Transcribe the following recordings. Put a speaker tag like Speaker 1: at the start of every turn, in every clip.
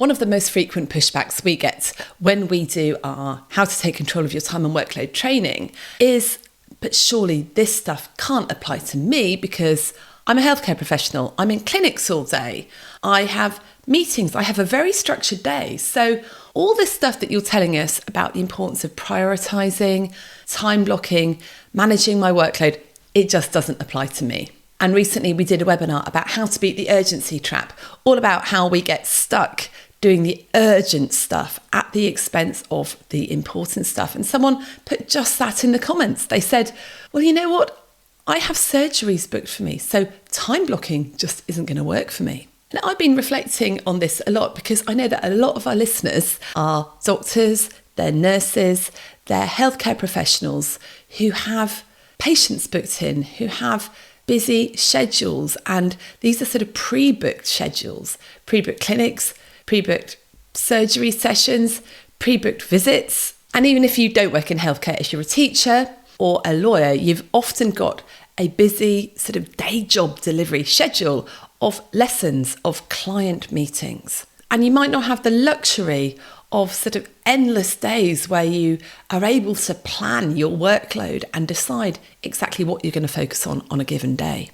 Speaker 1: One of the most frequent pushbacks we get when we do our How to Take Control of Your Time and Workload training is, but surely this stuff can't apply to me because I'm a healthcare professional. I'm in clinics all day. I have meetings. I have a very structured day. So all this stuff that you're telling us about the importance of prioritising, time blocking, managing my workload, it just doesn't apply to me. And recently we did a webinar about how to beat the urgency trap, all about how we get stuck doing the urgent stuff at the expense of the important stuff. And someone put just that in the comments. They said, well, you know what? I have surgeries booked for me, so time blocking just isn't going to work for me. And I've been reflecting on this a lot because I know that a lot of our listeners are doctors, they're nurses, they're healthcare professionals who have patients booked in, who have busy schedules. And these are sort of pre-booked schedules, pre-booked clinics, pre-booked surgery sessions, pre-booked visits. And even if you don't work in healthcare, if you're a teacher or a lawyer, you've often got a busy sort of day job delivery schedule of lessons, of client meetings. And you might not have the luxury of sort of endless days where you are able to plan your workload and decide exactly what you're going to focus on a given day.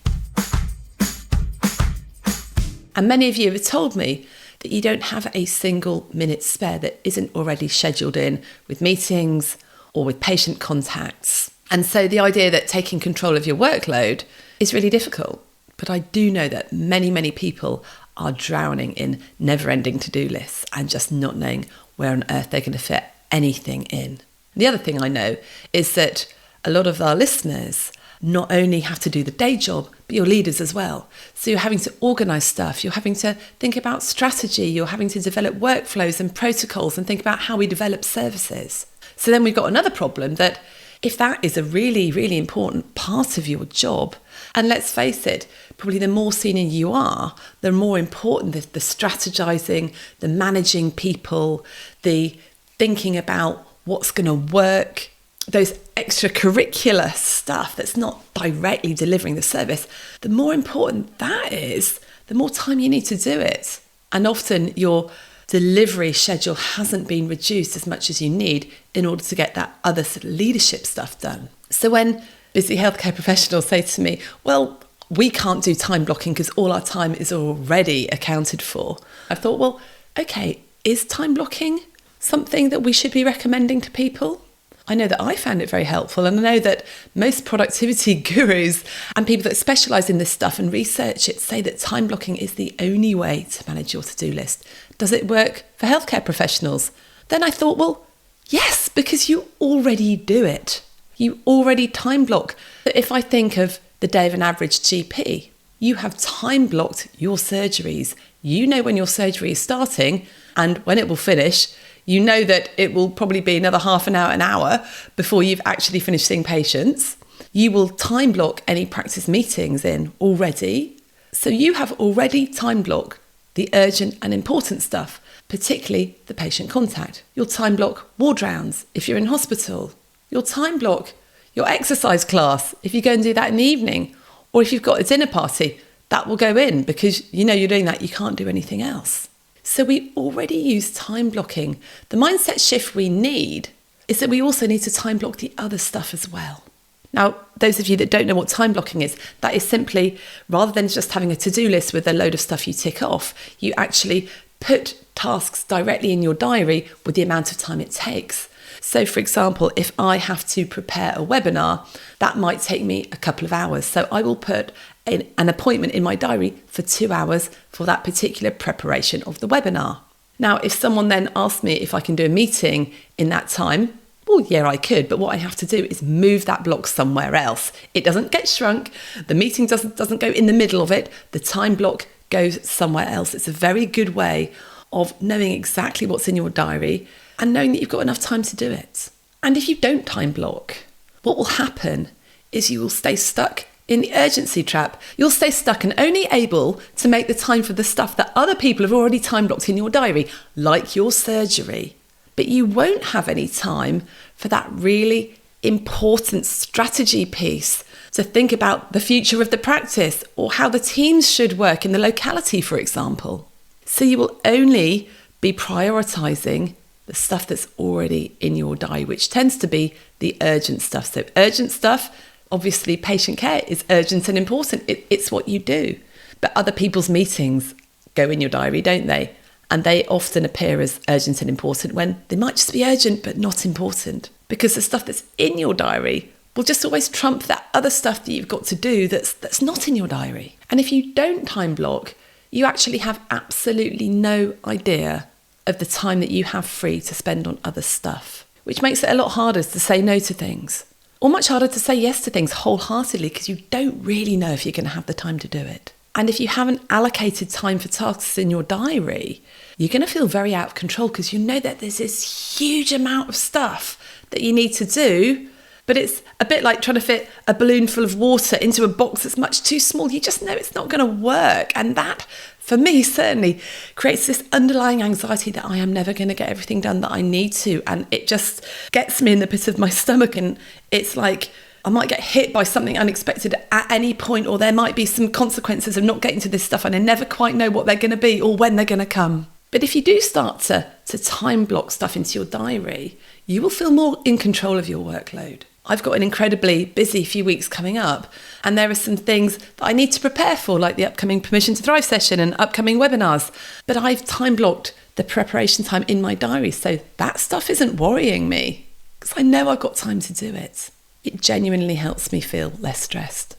Speaker 1: And many of you have told me that you don't have a single minute spare that isn't already scheduled in with meetings or with patient contacts. And so the idea that taking control of your workload is really difficult. But I do know that many, many people are drowning in never-ending to-do lists and just not knowing where on earth they're going to fit anything in. The other thing I know is that a lot of our listeners not only have to do the day job, but you're leaders as well. So you're having to organise stuff, you're having to think about strategy, you're having to develop workflows and protocols and think about how we develop services. So then we've got another problem that if that is a really, really important part of your job, and let's face it, probably the more senior you are, the more important the strategizing, the managing people, the thinking about what's going to work, those extracurricular stuff that's not directly delivering the service, the more important that is, the more time you need to do it. And often your delivery schedule hasn't been reduced as much as you need in order to get that other sort of leadership stuff done. So when busy healthcare professionals say to me, well, we can't do time blocking because all our time is already accounted for, I thought, well, okay, is time blocking something that we should be recommending to people? I know that I found it very helpful, and I know that most productivity gurus and people that specialise in this stuff and research it say that time blocking is the only way to manage your to-do list. Does it work for healthcare professionals? Then I thought, well, yes, because you already do it. You already time block. If I think of the day of an average GP, you have time blocked your surgeries. You know when your surgery is starting and when it will finish. You know that it will probably be another half an hour before you've actually finished seeing patients. You will time block any practice meetings in already. So you have already time blocked the urgent and important stuff, particularly the patient contact. You'll time block ward rounds if you're in hospital. You'll time block your exercise class if you go and do that in the evening. Or if you've got a dinner party, that will go in because you know you're doing that, you can't do anything else. So we already use time blocking. The mindset shift we need is that we also need to time block the other stuff as well. Now, those of you that don't know what time blocking is, that is simply, rather than just having a to-do list with a load of stuff you tick off, you actually put tasks directly in your diary with the amount of time it takes. So, for example, if I have to prepare a webinar, that might take me a couple of hours. So I will put an appointment in my diary for 2 hours for that particular preparation of the webinar. Now, if someone then asks me if I can do a meeting in that time, well, yeah, I could, but what I have to do is move that block somewhere else. It doesn't get shrunk. The meeting doesn't go in the middle of it. The time block goes somewhere else. It's a very good way of knowing exactly what's in your diary and knowing that you've got enough time to do it. And if you don't time block, what will happen is you will stay stuck in the urgency trap. You'll stay stuck and only able to make the time for the stuff that other people have already time blocked in your diary, like your surgery. But you won't have any time for that really important strategy piece to think about the future of the practice or how the teams should work in the locality, for example. So you will only be prioritizing the stuff that's already in your diary, which tends to be the urgent stuff. So urgent stuff, obviously patient care is urgent and important. It's what you do. But other people's meetings go in your diary, don't they? And they often appear as urgent and important when they might just be urgent but not important. Because the stuff that's in your diary will just always trump that other stuff that you've got to do that's not in your diary. And if you don't time block, you actually have absolutely no idea of the time that you have free to spend on other stuff, which makes it a lot harder to say no to things, or much harder to say yes to things wholeheartedly because you don't really know if you're going to have the time to do it. And if you haven't allocated time for tasks in your diary, you're going to feel very out of control because you know that there's this huge amount of stuff that you need to do, but it's a bit like trying to fit a balloon full of water into a box that's much too small. You just know it's not going to work. And that, for me, certainly creates this underlying anxiety that I am never going to get everything done that I need to. And it just gets me in the pit of my stomach. And it's like I might get hit by something unexpected at any point, or there might be some consequences of not getting to this stuff and I never quite know what they're going to be or when they're going to come. But if you do start to time block stuff into your diary, you will feel more in control of your workload. I've got an incredibly busy few weeks coming up, and there are some things that I need to prepare for, like the upcoming Permission to Thrive session and upcoming webinars. But I've time blocked the preparation time in my diary, so that stuff isn't worrying me because I know I've got time to do it. It genuinely helps me feel less stressed.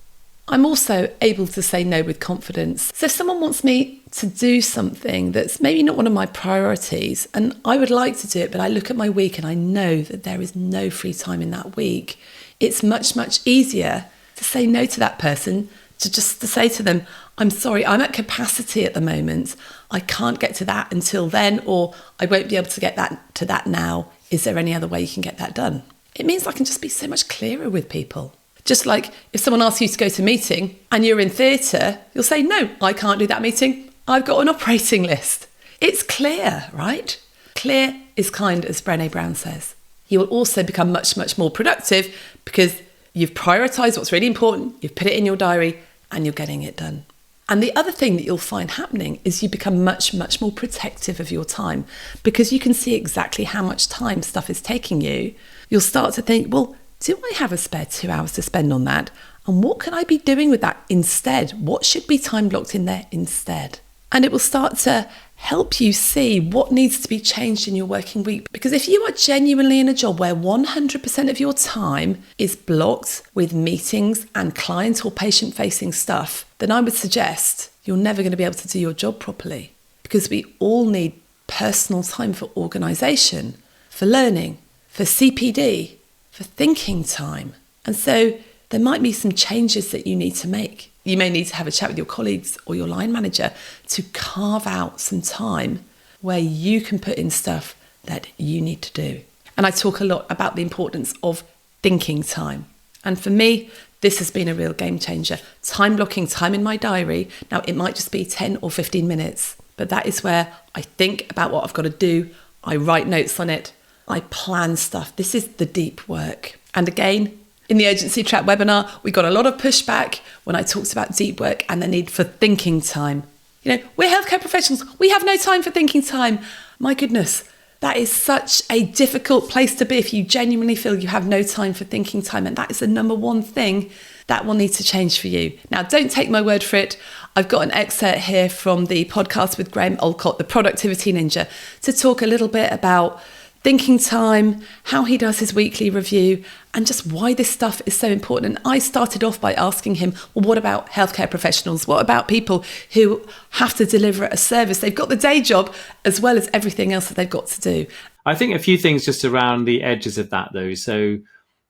Speaker 1: I'm also able to say no with confidence. So if someone wants me to do something that's maybe not one of my priorities, and I would like to do it, but I look at my week and I know that there is no free time in that week, it's much, much easier to say no to that person, to say to them, I'm sorry, I'm at capacity at the moment. I can't get to that until then, or I won't be able to get to that now. Is there any other way you can get that done? It means I can just be so much clearer with people. Just like if someone asks you to go to a meeting and you're in theatre, you'll say, no, I can't do that meeting. I've got an operating list. It's clear, right? Clear is kind, as Brené Brown says. You will also become much, much more productive because you've prioritised what's really important, you've put it in your diary, and you're getting it done. And the other thing that you'll find happening is you become much, much more protective of your time because you can see exactly how much time stuff is taking you. You'll start to think, well, do I have a spare 2 hours to spend on that? And what can I be doing with that instead? What should be time blocked in there instead? And it will start to help you see what needs to be changed in your working week. Because if you are genuinely in a job where 100% of your time is blocked with meetings and client or patient facing stuff, then I would suggest you're never going to be able to do your job properly. Because we all need personal time for organisation, for learning, for CPD, for thinking time. And so there might be some changes that you need to make. You may need to have a chat with your colleagues or your line manager to carve out some time where you can put in stuff that you need to do. And I talk a lot about the importance of thinking time. And for me, this has been a real game changer. Time blocking time in my diary. Now, it might just be 10 or 15 minutes, but that is where I think about what I've got to do. I write notes on it. I plan stuff. This is the deep work. And again, in the Urgency Trap webinar, we got a lot of pushback when I talked about deep work and the need for thinking time. You know, we're healthcare professionals. We have no time for thinking time. My goodness, that is such a difficult place to be if you genuinely feel you have no time for thinking time. And that is the number one thing that will need to change for you. Now, don't take my word for it. I've got an excerpt here from the podcast with Graham Olcott, the Productivity Ninja, to talk a little bit about thinking time, how he does his weekly review, and just why this stuff is so important. And I started off by asking him, well, what about healthcare professionals? What about people who have to deliver a service? They've got the day job as well as everything else that they've got to do.
Speaker 2: I think a few things just around the edges of that, though. So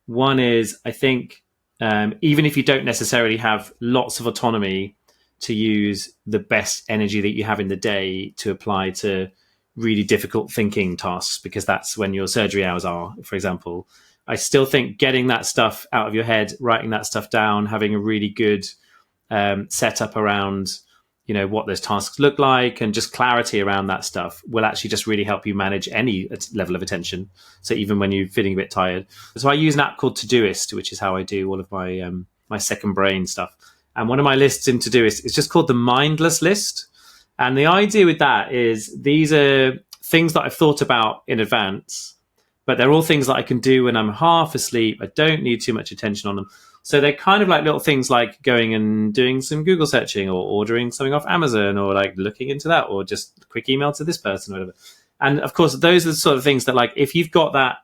Speaker 2: one is, I think, even if you don't necessarily have lots of autonomy to use the best energy that you have in the day to apply to really difficult thinking tasks, because that's when your surgery hours are, for example, I still think getting that stuff out of your head, writing that stuff down, having a really good setup around, you know, what those tasks look like and just clarity around that stuff will actually just really help you manage any level of attention. So even when you're feeling a bit tired. So I use an app called Todoist, which is how I do all of my my second brain stuff. And one of my lists in Todoist is just called the mindless list. And the idea with that is these are things that I've thought about in advance, but they're all things that I can do when I'm half asleep. I don't need too much attention on them. So they're kind of like little things like going and doing some Google searching or ordering something off Amazon or like looking into that or just a quick email to this person or whatever. And of course, those are the sort of things that, like, if you've got that,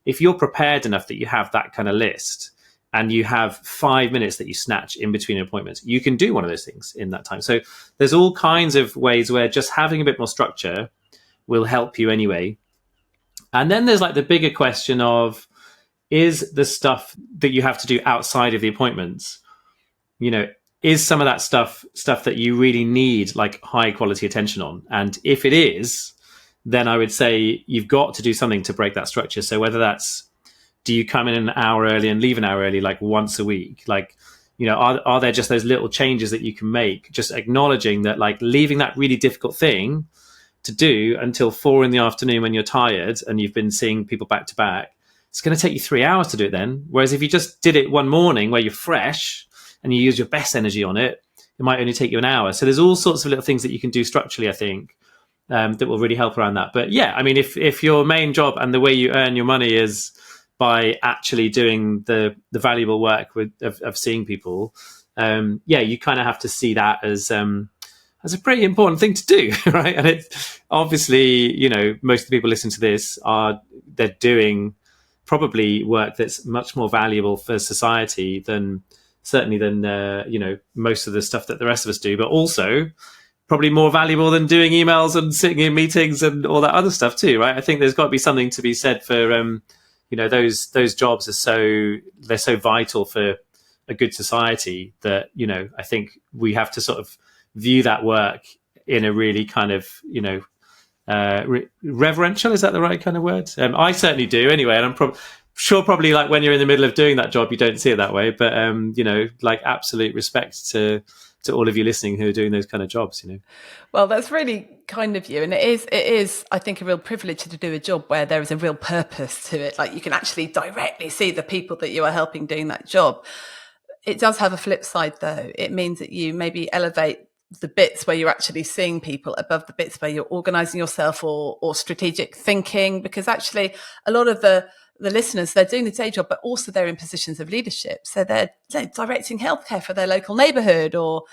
Speaker 2: if you're prepared enough that you have that kind of list and you have 5 minutes that you snatch in between appointments, you can do one of those things in that time. So there's all kinds of ways where just having a bit more structure will help you anyway. And then there's like the bigger question of, is the stuff that you have to do outside of the appointments, is some of that stuff that you really need like high quality attention on? And if it is, then I would say you've got to do something to break that structure. So whether that's, do you come in an hour early and leave an hour early, like once a week? Like, are there just those little changes that you can make, just acknowledging that, like, leaving that really difficult thing to do until 4 p.m. when you're tired and you've been seeing people back to back, it's going to take you 3 hours to do it then. Whereas if you just did it one morning where you're fresh and you use your best energy on it, it might only take you an hour. So there's all sorts of little things that you can do structurally, I think, that will really help around that. But yeah, I mean, if your main job and the way you earn your money is by actually doing the valuable work of seeing people, you kind of have to see that as a pretty important thing to do, right? And it obviously, most of the people listening to this they're doing probably work that's much more valuable for society than most of the stuff that the rest of us do, but also probably more valuable than doing emails and sitting in meetings and all that other stuff too, right? I think there's got to be something to be said for those jobs they're so vital for a good society that I think we have to sort of view that work in a really kind of reverential, is that the right kind of word? I certainly do anyway, and I'm sure probably like when you're in the middle of doing that job you don't see it that way, but like absolute respect to all of you listening who are doing those kind of jobs.
Speaker 1: Well, that's really kind of you, and it is I think a real privilege to do a job where there is a real purpose to it. Like, you can actually directly see the people that you are helping doing that job. It does have a flip side though. It means that you maybe elevate the bits where you're actually seeing people above the bits where you're organizing yourself or strategic thinking, because actually a lot of the listeners, they're doing the day job, but also they're in positions of leadership. So they're directing healthcare for their local neighborhood or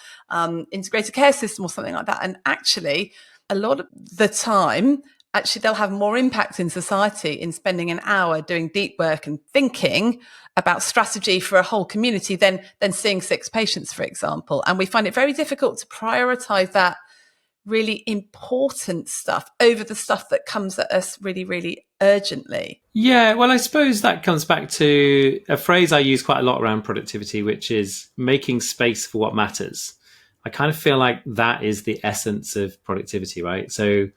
Speaker 1: integrated care system or something like that. And actually, a lot of the time, actually, they'll have more impact in society in spending an hour doing deep work and thinking about strategy for a whole community than seeing 6 patients, for example. And we find it very difficult to prioritize that really important stuff over the stuff that comes at us really, really urgently.
Speaker 2: Yeah, well, I suppose that comes back to a phrase I use quite a lot around productivity, which is making space for what matters. I kind of feel like that is the essence of productivity, right? So,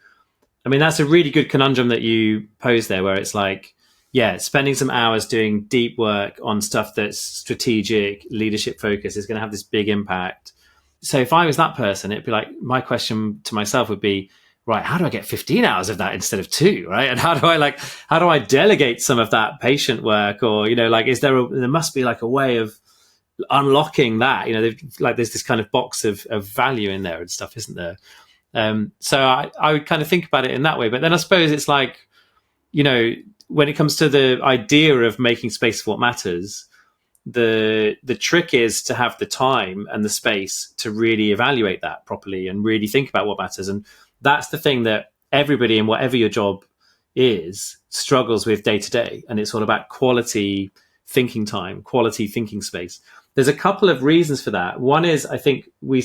Speaker 2: I mean, that's a really good conundrum that you pose there, where it's like, yeah, spending some hours doing deep work on stuff that's strategic, leadership focused is going to have this big impact. So if I was that person, it'd be like, my question to myself would be, right, how do I get 15 hours of that instead of 2, right? And how do I delegate some of that patient work? Or, there must be like a way of unlocking that, there's this kind of box of value in there and stuff, isn't there? So I would kind of think about it in that way. But then I suppose it's like, when it comes to the idea of making space for what matters, the trick is to have the time and the space to really evaluate that properly and really think about what matters. And that's the thing that everybody in whatever your job is struggles with day to day. And it's all about quality thinking time, quality thinking space. There's a couple of reasons for that. One is, I think we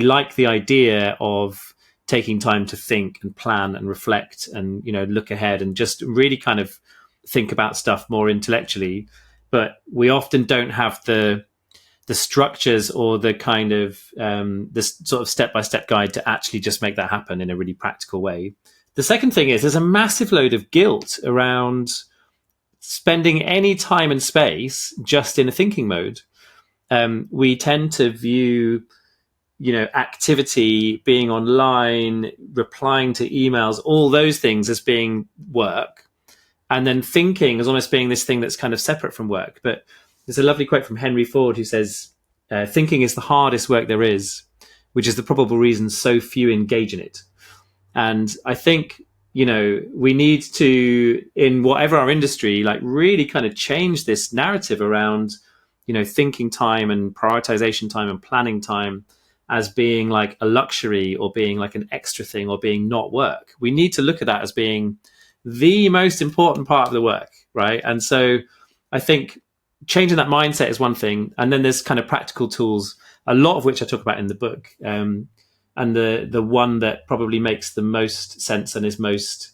Speaker 2: like the idea of taking time to think and plan and reflect and, look ahead and just really kind of think about stuff more intellectually. But we often don't have the structures or the kind of this sort of step-by-step guide to actually just make that happen in a really practical way. The second thing is there's a massive load of guilt around spending any time and space just in a thinking mode. We tend to view, activity, being online, replying to emails, all those things as being work. And then thinking as almost being this thing that's kind of separate from work. But there's a lovely quote from Henry Ford who says, thinking is the hardest work there is, which is the probable reason so few engage in it. And I think, we need to, in whatever our industry, like really kind of change this narrative around, thinking time and prioritization time and planning time as being like a luxury or being like an extra thing or being not work. We need to look at that as being the most important part of the work, right? And so I think changing that mindset is one thing. And then there's kind of practical tools, a lot of which I talk about in the book. And the one that probably makes the most sense and is most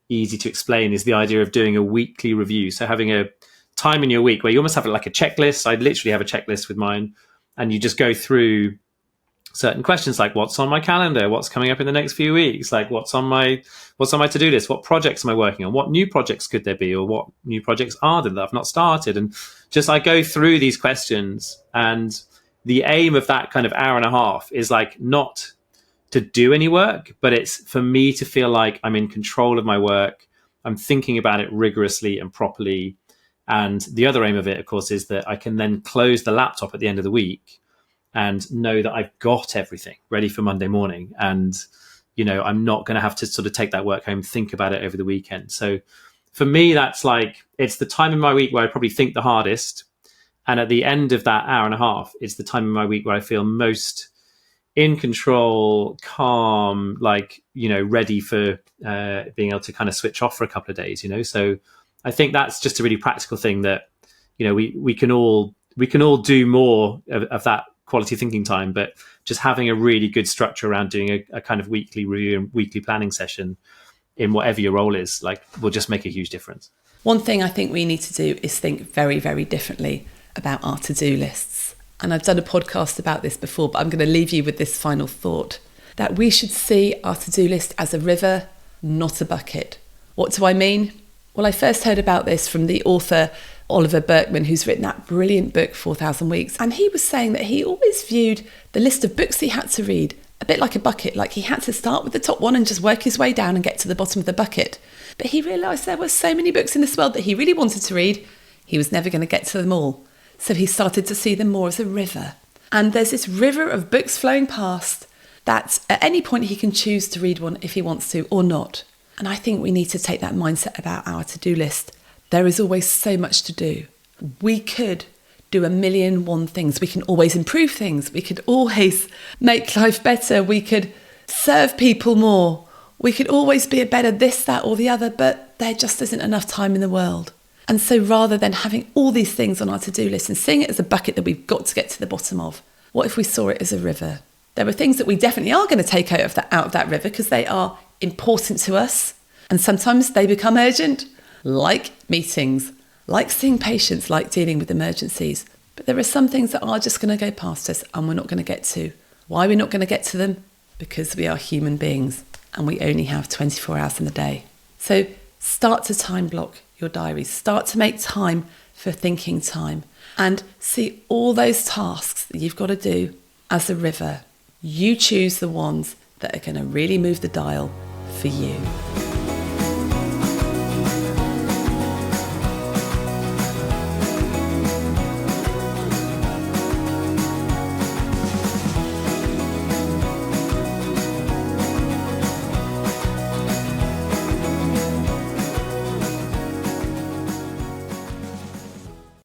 Speaker 2: easy to explain is the idea of doing a weekly review. So having a time in your week where you almost have like a checklist. I literally have a checklist with mine, and you just go through certain questions like what's on my calendar, what's coming up in the next few weeks, like what's on my to-do list, what projects am I working on, what new projects could there be, or what new projects are there that I've not started. And just I go through these questions, and the aim of that kind of hour and a half is like not to do any work, but it's for me to feel like I'm in control of my work. I'm thinking about it rigorously and properly. And the other aim of it, of course, is that I can then close the laptop at the end of the week and know that I've got everything ready for Monday morning. And, I'm not going to have to sort of take that work home, think about it over the weekend. So for me, that's like, it's the time in my week where I probably think the hardest. And at the end of that hour and a half, it's the time in my week where I feel most in control, calm, like, ready for being able to kind of switch off for a couple of days, So I think that's just a really practical thing that, we can all do more of that quality thinking time, but just having a really good structure around doing a kind of weekly review and weekly planning session in whatever your role is, like, will just make a huge difference.
Speaker 1: One thing I think we need to do is think very, very differently about our to-do lists. And I've done a podcast about this before, but I'm going to leave you with this final thought, that we should see our to-do list as a river, not a bucket. What do I mean? Well, I first heard about this from the author Oliver Burkeman, who's written that brilliant book, 4,000 Weeks. And he was saying that he always viewed the list of books he had to read a bit like a bucket, like he had to start with the top one and just work his way down and get to the bottom of the bucket. But he realised there were so many books in this world that he really wanted to read, he was never going to get to them all. So he started to see them more as a river. And there's this river of books flowing past that at any point he can choose to read one if he wants to or not. And I think we need to take that mindset about our to-do list. There is always so much to do. We could do 1,000,001 things. We can always improve things. We could always make life better. We could serve people more. We could always be a better this, that, or the other, but there just isn't enough time in the world. And so rather than having all these things on our to-do list and seeing it as a bucket that we've got to get to the bottom of, what if we saw it as a river? There are things that we definitely are going to take out of that river because they are important to us. And sometimes they become urgent, like meetings, like seeing patients, like dealing with emergencies. But there are some things that are just going to go past us and we're not going to get to. Why are we not going to get to them? Because we are human beings and we only have 24 hours in the day. So start to time block your diaries. Start to make time for thinking time and see all those tasks that you've got to do as a river. You choose the ones that are going to really move the dial for you.